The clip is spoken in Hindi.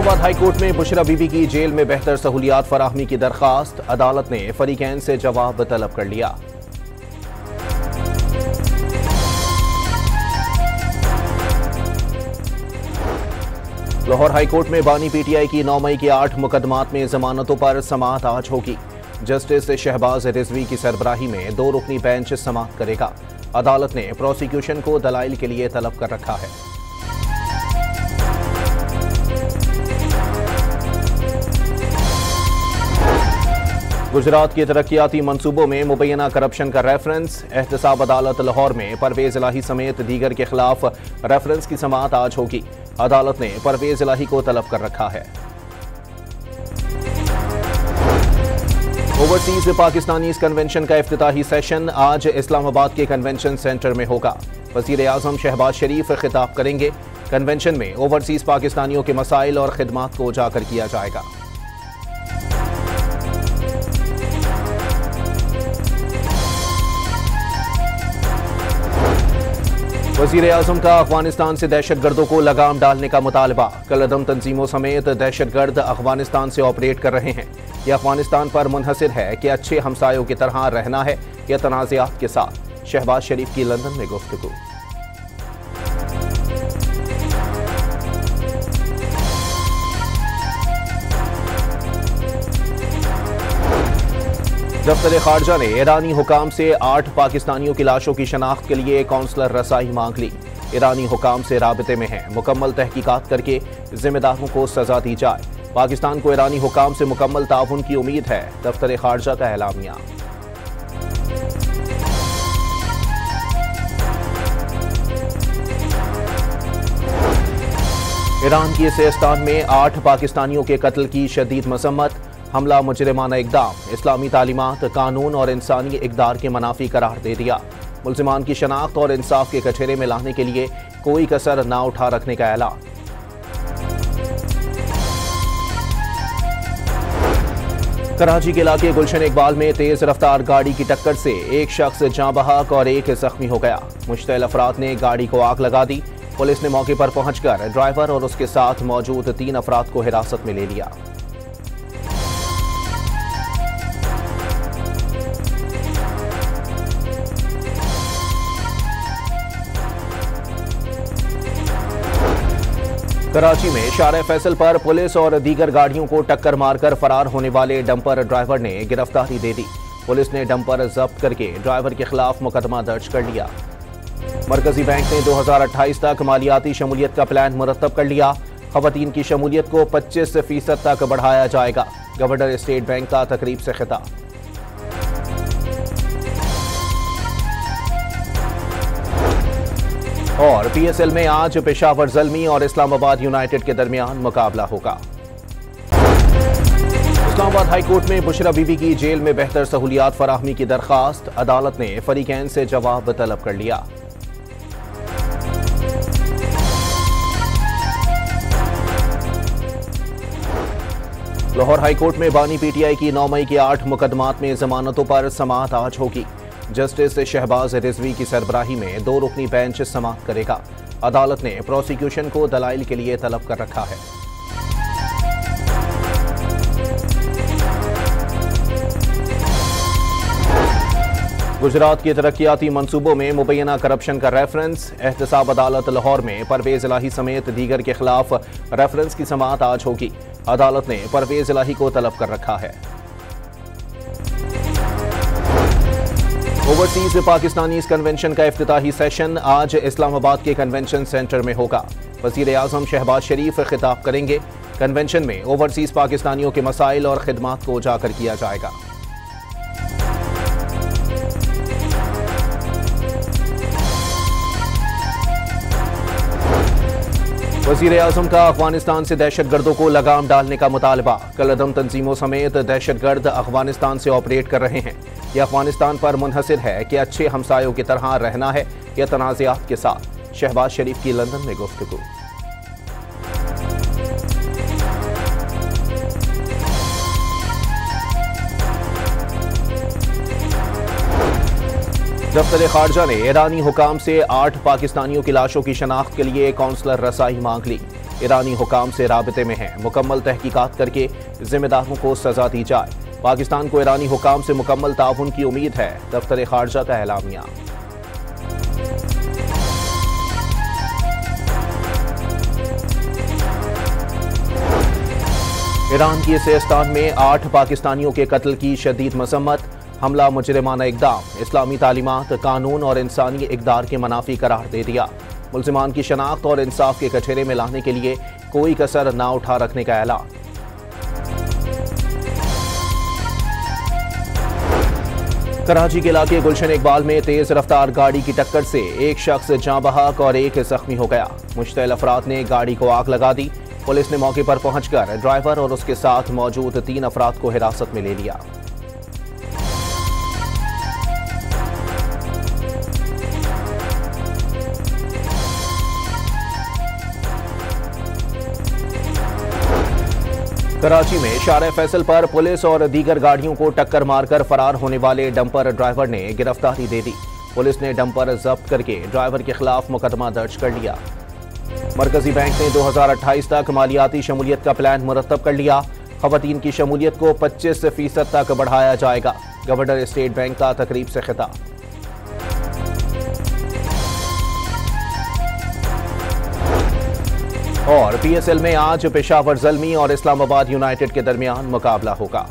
इस्लामाबाद हाई कोर्ट में बुशरा बीबी की जेल में बेहतर सहूलियात फराहमी की दरखास्त, अदालत ने फरीकैन से जवाब तलब कर लिया। लाहौर हाई कोर्ट में बानी पीटीआई की 9 मई के 8 मुकदमात में जमानतों पर समाअत आज होगी। जस्टिस शहबाज रिजवी की सरबराही में 2 रुकनी बेंच समाअत करेगा। अदालत ने प्रोसिक्यूशन को दलाइल के लिए तलब कर रखा है। गुजरात के तरक्याती मंसूबों में मुबैना करप्शन का रेफरेंस, एहतसाब अदालत लाहौर में परवेज इलाही समेत दीगर के खिलाफ रेफरेंस की समाअत आज होगी। अदालत ने परवेज इलाही को तलब कर रखा है। ओवरसीज पाकिस्तानी कन्वेंशन का इफ्तिताही सेशन आज इस्लामाबाद के कन्वेंशन सेंटर में होगा। वजीर आजम शहबाज शरीफ खिताब करेंगे। कन्वेंशन में ओवरसीज पाकिस्तानियों के मसाइल और खिदमात को उजागर किया जाएगा। वजीर आजम का अफगानिस्तान से दहशतगर्दों को लगाम डालने का मुतालबा। कलअदम तंजीमों समेत दहशतगर्द अफगानिस्तान से ऑपरेट कर रहे हैं। यह अफगानिस्तान पर मुनहसिर है कि अच्छे हमसायों की तरह रहना है या तनाज़ात के साथ। शहबाज शरीफ की लंदन में गुफ्तगू। दफ्तर खारजा ने ईरानी हुकाम से 8 पाकिस्तानियों की लाशों की शनाख्त के लिए काउंसलर रसाई मांग ली। ईरानी हुकाम से राबते में हैं, मुकम्मल तहकीकात करके जिम्मेदारों को सजा दी जाए। पाकिस्तान को ईरानी हुकाम से मुकम्मल ताउन की उम्मीद है, दफ्तर खारजा का एलामिया। ईरान की सिस्तान में 8 पाकिस्तानियों के कत्ल की शदीद मसम्मत। हमला मुजरिमाना इकदाम, इस्लामी तालीमात, कानून और इंसानी इक़दार के मनाफी करार दे दिया। मुल्ज़िमान की शनाख्त और इंसाफ के कटहरे में लाने के लिए कोई कसर ना उठा रखने का ऐलान। कराची के इलाके गुलशन इकबाल में तेज रफ्तार गाड़ी की टक्कर से एक शख्स जाँ बहक और एक जख्मी हो गया। मुश्तइल अफराद ने गाड़ी को आग लगा दी। पुलिस ने मौके पर पहुंचकर ड्राइवर और उसके साथ मौजूद 3 अफराद को हिरासत में ले लिया। कराची में शारे फैसल पर पुलिस और दीगर गाड़ियों को टक्कर मारकर फरार होने वाले डंपर ड्राइवर ने गिरफ्तारी दे दी। पुलिस ने डंपर जब्त करके ड्राइवर के खिलाफ मुकदमा दर्ज कर लिया। मरकजी बैंक ने 2028 तक मालियाती शमूलियत का प्लान मुरतब कर लिया। खवातीन की शमूलियत को 25% तक बढ़ाया जाएगा। गवर्नर स्टेट बैंक का तकरीब से खिताब। और पीएसएल में आज पेशावर ज़ल्मी और इस्लामाबाद यूनाइटेड के दरमियान मुकाबला होगा। इस्लामाबाद हाई कोर्ट में बुशरा बीबी की जेल में बेहतर सहूलियात फराहमी की दरखास्त, अदालत ने फरीकैन से जवाब तलब कर लिया। लाहौर हाई कोर्ट में बानी पीटीआई की 9 मई के 8 मुकदमात में जमानतों पर समाअत आज होगी। जस्टिस शहबाज रिजवी की सरबराही में 2 रुकनी बेंच समाअत करेगा। अदालत ने प्रोसिक्यूशन को दलाइल के लिए तलब कर रखा है। गुजरात के तरक्याती मंसूबों में मुबैना करप्शन का रेफरेंस, एहतसाब अदालत लाहौर में परवेज इलाही समेत दीगर के खिलाफ रेफरेंस की समाअत आज होगी। अदालत ने परवेज इलाही को तलब कर रखा है। ओवरसीज पाकिस्तानी कन्वेंशन का इफ्तिताही सेशन आज इस्लामाबाद के कन्वेंशन सेंटर में होगा। वजीर आजम शहबाज शरीफ खिताब करेंगे। कन्वेंशन में ओवरसीज पाकिस्तानियों के मसाइल और खिदमात को उजागर किया जाएगा। वजीर आजम का अफगानिस्तान से दहशतगर्दों को लगाम डालने का मुतालबा। कलअदम तंजीमों समेत दहशतगर्द अफगानिस्तान से ऑपरेट कर रहे हैं। यह अफगानिस्तान पर मुनहसिर है कि अच्छे हमसायों की तरह रहना है या तनाज़ात के साथ। शहबाज शरीफ की लंदन में गुफ्तगू। दफ्तर खारजा ने ईरानी हुकाम से 8 पाकिस्तानियों की लाशों की शनाख्त के लिए काउंसलर रसाई मांग ली। ईरानी हुकाम से राबते में हैं। मुकम्मल तहकीकात करके जिम्मेदारों को सजा दी जाए। पाकिस्तान को ईरानी हुकाम से मुकम्मल ताउन की उम्मीद है। दफ्तर खारजा का एलामिया। ईरान की सिस्तान में 8 पाकिस्तानियों के कत्ल की शदीद मजम्मत। हमला मुजरिमाना इकदाम, इस्लामी तालीमात, कानून और इंसानी इक़दार के मनाफी करार दे दिया। मुल्ज़िमान की शनाख्त और इंसाफ के कटहरे में लाने के लिए कोई कसर ना उठा रखने का ऐलान। कराची के इलाके गुलशन इकबाल में तेज रफ्तार गाड़ी की टक्कर से एक शख्स जाँ बहक और एक जख्मी हो गया। मुश्तइल अफराद ने गाड़ी को आग लगा दी। पुलिस ने मौके पर पहुंचकर ड्राइवर और उसके साथ मौजूद 3 अफराद को हिरासत में ले लिया। कराची में शारे फैसल पर पुलिस और दीगर गाड़ियों को टक्कर मारकर फरार होने वाले डंपर ड्राइवर ने गिरफ्तारी दे दी। पुलिस ने डंपर जब्त करके ड्राइवर के खिलाफ मुकदमा दर्ज कर लिया। मरकजी बैंक ने 2028 तक मालियाती शमूलियत का प्लान मुरतब कर लिया। खवातीन की शमूलियत को 25% तक बढ़ाया जाएगा। गवर्नर स्टेट बैंक का तकरीब से खिताब। और PSL में आज पेशावर ज़ल्मी और इस्लामाबाद यूनाइटेड के दरमियान मुकाबला होगा।